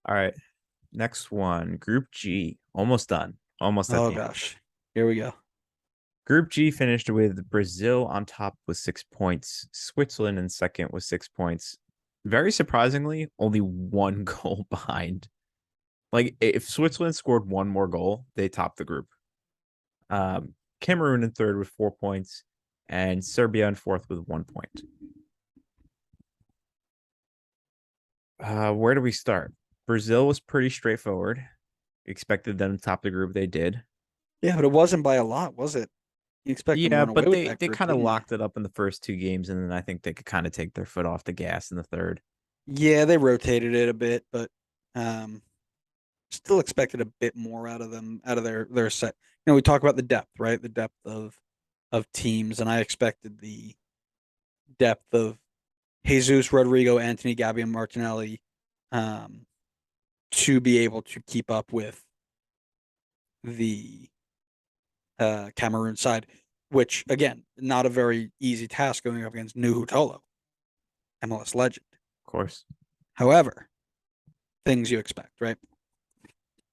All right. Next one, Group G. Almost done. Almost at Oh the end. gosh. Here we go. Group G finished with Brazil on top with 6 points, Switzerland in second with 6 points. Very surprisingly, only one goal behind. Like, if Switzerland scored one more goal, they topped the group. Cameroon in third with 4 points, and Serbia in fourth with 1 point. Where do we start? Brazil was pretty straightforward. Expected them to top the group. They did. Yeah, but it wasn't by a lot, was it? You expect them to Yeah, run away but with they that they group, kind of didn't you? locked it up in the first two games, and then I think they could kind of take their foot off the gas in the third. Yeah, they rotated it a bit, but um still expected a bit more out of them, out of their set. We talk about the depth, right? The depth of teams, and I expected the depth of Jesus, Rodrigo, Anthony, Gabby, and Martinelli um to be able to keep up with the Cameroon side, which again, not a very easy task going up against Nuhu Tolo, MLS legend. Of course. However, things you expect, right?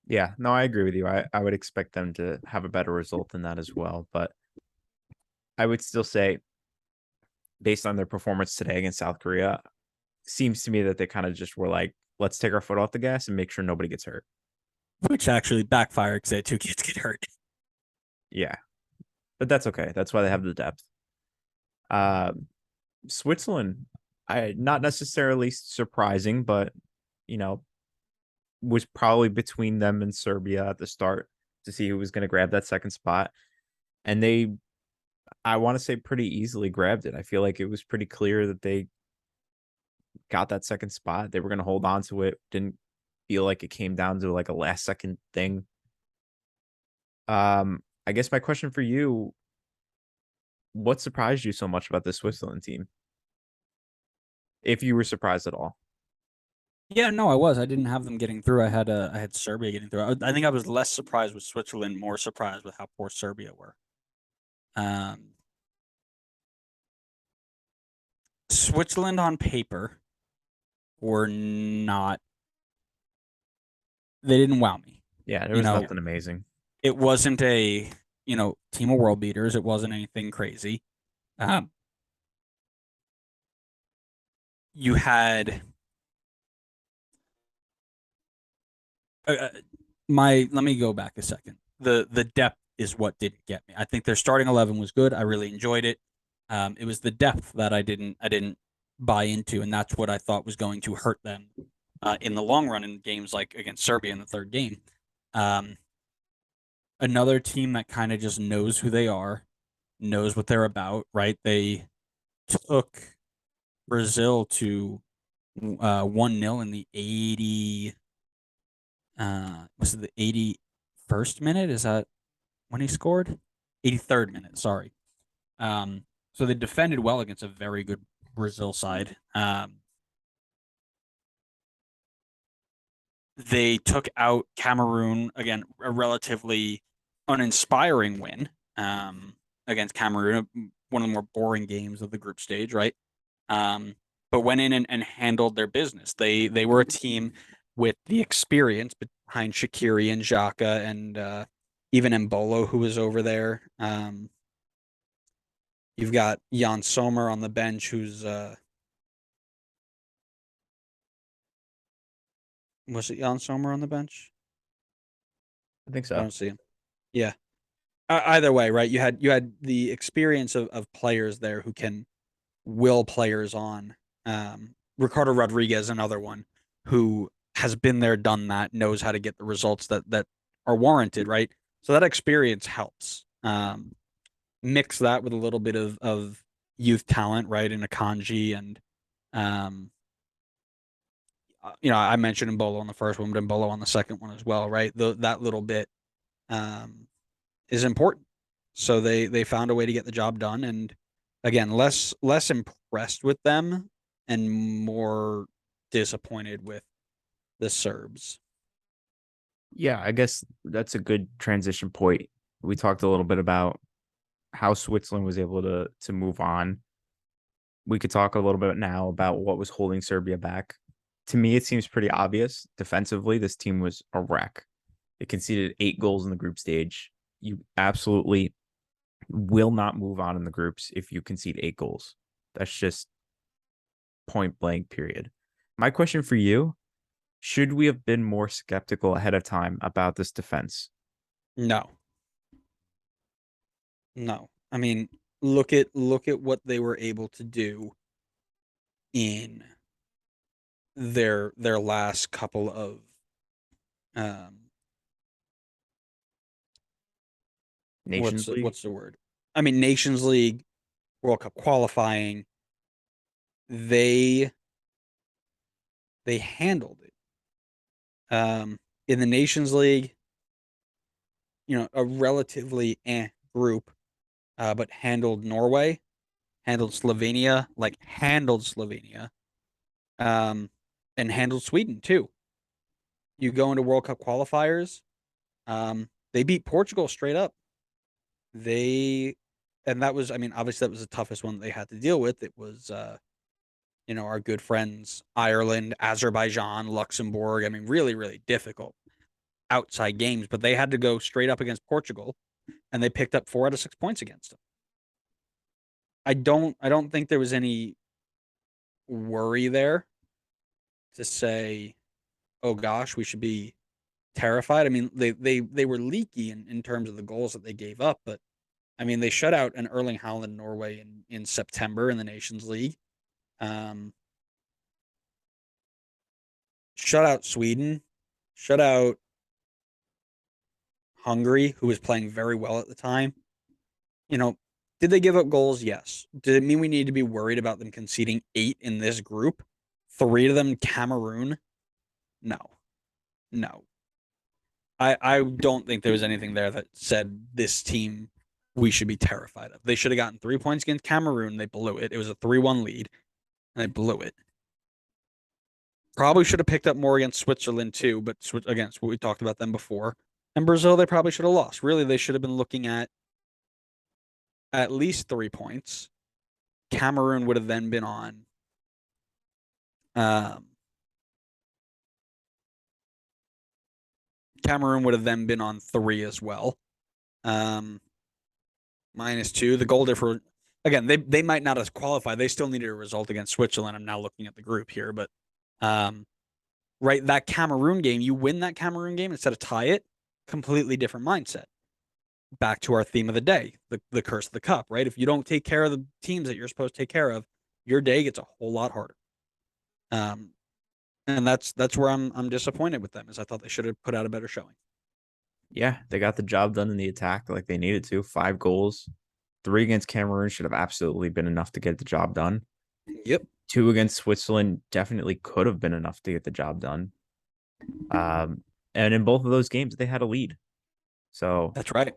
Yeah, no, I agree with you. I would expect them to have a better result than that as well. But I would still say, based on their performance today against South Korea, seems to me that they kind of just were like, let's take our foot off the gas and make sure nobody gets hurt. Which actually backfired because they had two kids get hurt. Yeah, but that's okay. That's why they have the depth. Uh, Switzerland, I not necessarily surprising, but you know, was probably between them and Serbia at the start to see who was going to grab that second spot. And they, I want to say, pretty easily grabbed it. I feel like it was pretty clear that they got that second spot. They were going to hold on to it. Didn't feel like it came down to like a last second thing. I guess my question for you, what surprised you so much about the Switzerland team? If you were surprised at all. Yeah, no, I was. I didn't have them getting through. I had Serbia getting through. I think I was less surprised with Switzerland, more surprised with how poor Serbia were. Um, Switzerland on paper were not. They didn't wow me. Yeah, there You was know, nothing amazing. it wasn't a team of world beaters. It wasn't anything crazy. Um, you had uh, my. Let me go back a second. The depth is what didn't get me. I think their starting 11 was good. I really enjoyed it. It was the depth that I didn't buy into, and that's what I thought was going to hurt them in the long run in games like against Serbia in the third game. Um, Another team that kind of just knows who they are, knows what they're about, right? They took Brazil to 1-0 in the 80 was it the 81st minute? Is that when he scored? 83rd minute, sorry. So they defended well against a very good Brazil side. They took out Cameroon, again, a relatively uninspiring win against Cameroon, one of the more boring games of the group stage, right? Um, but went in and handled their business. They were a team with the experience behind Shaqiri and Xhaka and even Embolo, who was over there. You've got Jan Sommer on the bench, who's was it Jan Sommer on the bench? I think I so. don't see him. Yeah. Either way, right? You had the experience of players there who can will players on. Ricardo Rodriguez, another one who has been there, done that, knows how to get the results that are warranted, right? So that experience helps. Mix that with a little bit of youth talent, right? In Akanji and um, I mentioned Mbolo on the first one, but Mbolo on the second one as well, right? That little bit um, is important. So they found a way to get the job done, and again, less impressed with them and more disappointed with the Serbs. Yeah, I guess that's a good transition point. We talked a little bit about how Switzerland was able to move on. We could talk a little bit now about what was holding Serbia back. To me, it seems pretty obvious. Defensively, this team was a wreck. It conceded 8 goals in the group stage. You absolutely will not move on in the groups if you concede 8 goals. That's just point blank, period. My question for you: should we have been more skeptical ahead of time about this defense? No, no. I mean, look at what they were able to do in their last couple of um Nations League? what's the word? I mean, Nations League, World Cup qualifying. They they handled it. In the Nations League, a relatively group, but handled Norway, handled Slovenia, like handled Slovenia, um, and handled Sweden too. You go into World Cup qualifiers, they beat Portugal straight up. They, and that was, I mean, obviously that was the toughest one they had to deal with. It was, our good friends Ireland, Azerbaijan, Luxembourg. I mean, really, really difficult outside games, but they had to go straight up against Portugal, and they picked up 4 out of 6 points against them. I don't think there was any worry there to say, oh gosh, we should be terrified. I mean, they were leaky in terms of the goals that they gave up, but I mean, they shut out an Erling Haaland Norway in September in the Nations League. Um, Shut out Sweden, shut out Hungary, who was playing very well at the time. You know, did they give up goals? Yes. Did it mean we need to be worried about them conceding 8 in this group? 3 of them Cameroon? No. No. I don't think there was anything there that said this team we should be terrified of. They should have gotten 3 points against Cameroon. They blew it. It was a 3-1 lead, and they blew it. Probably should have picked up more against Switzerland too, but against what we talked about them before. And Brazil, they probably should have lost. Really, they should have been looking at least 3 points. Cameroon would have then been on. Um, Cameroon would have then been on 3 as well. Um, -2. The goal difference. Again, they might not have qualified. They still needed a result against Switzerland. I'm now looking at the group here, but right, that Cameroon game, you win that Cameroon game instead of tie it, completely different mindset. Back to our theme of the day, the curse of the cup, right? If you don't take care of the teams that you're supposed to take care of, your day gets a whole lot harder. Um, and that's where I'm disappointed with them, is I thought they should have put out a better showing. Yeah, they got the job done in the attack like they needed to. 5 goals. 3 against Cameroon should have absolutely been enough to get the job done. Yep, 2 against Switzerland definitely could have been enough to get the job done. And in both of those games, they had a lead. So that's right.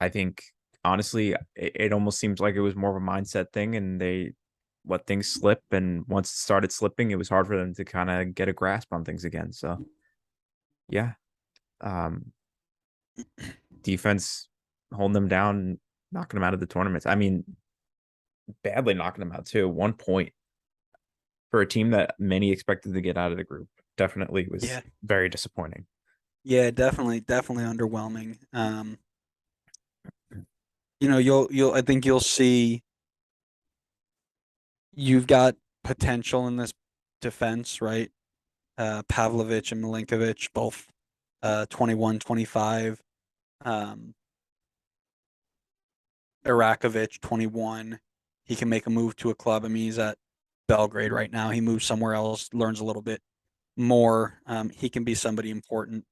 I think honestly, it almost seems like it was more of a mindset thing, and they let things slip. And once it started slipping, it was hard for them to kind of get a grasp on things again. So yeah, um, defense holding them down, knocking them out of the tournaments. I mean, badly knocking them out too. 1 point for a team that many expected to get out of the group definitely was Yeah, very disappointing. yeah, definitely underwhelming. You'll I think you'll see you've got potential in this defense, right? Pavlovic and Milinkovic, both 21, 25. Um, Irakovic, 21. He can make a move to a club. I mean, he's at Belgrade right now. He moves somewhere else, learns a little bit more. He can be somebody important.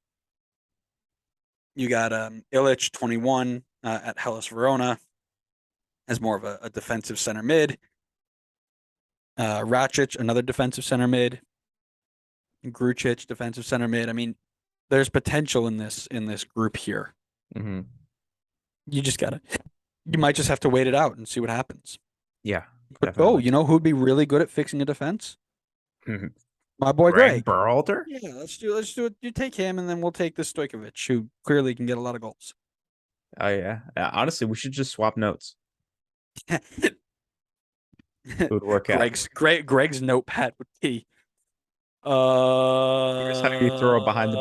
You got Ilic, 21, at Hellas Verona, as more of a defensive center mid. Racic, another defensive center mid. Grucic, defensive center mid. I mean, there's potential in this group here. Mm-hmm. You might just have to wait it out and see what happens. Yeah, But definitely. you know who'd be really good at fixing a defense? Mhm. My boy Greg Greg. Berhalter? Yeah, let's do it. You take him, and then we'll take this Stojkovic, who clearly can get a lot of goals. Oh yeah. Honestly, we should just swap notes. It would work out. Greg's notepad would be Here's how you throw a behind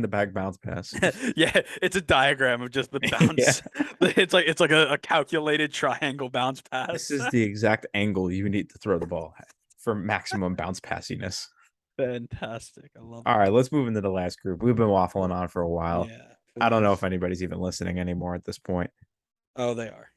the back bounce pass. Yeah, it's a diagram of just the Yeah. bounce. It's like a calculated triangle bounce This pass. is the exact angle you need to throw the ball at for maximum bounce passiness. Fantastic. I love All it. right, let's move into the last group. We've been waffling on for a while. Yeah, I don't know please. if anybody's even listening anymore at this point. Oh, they are.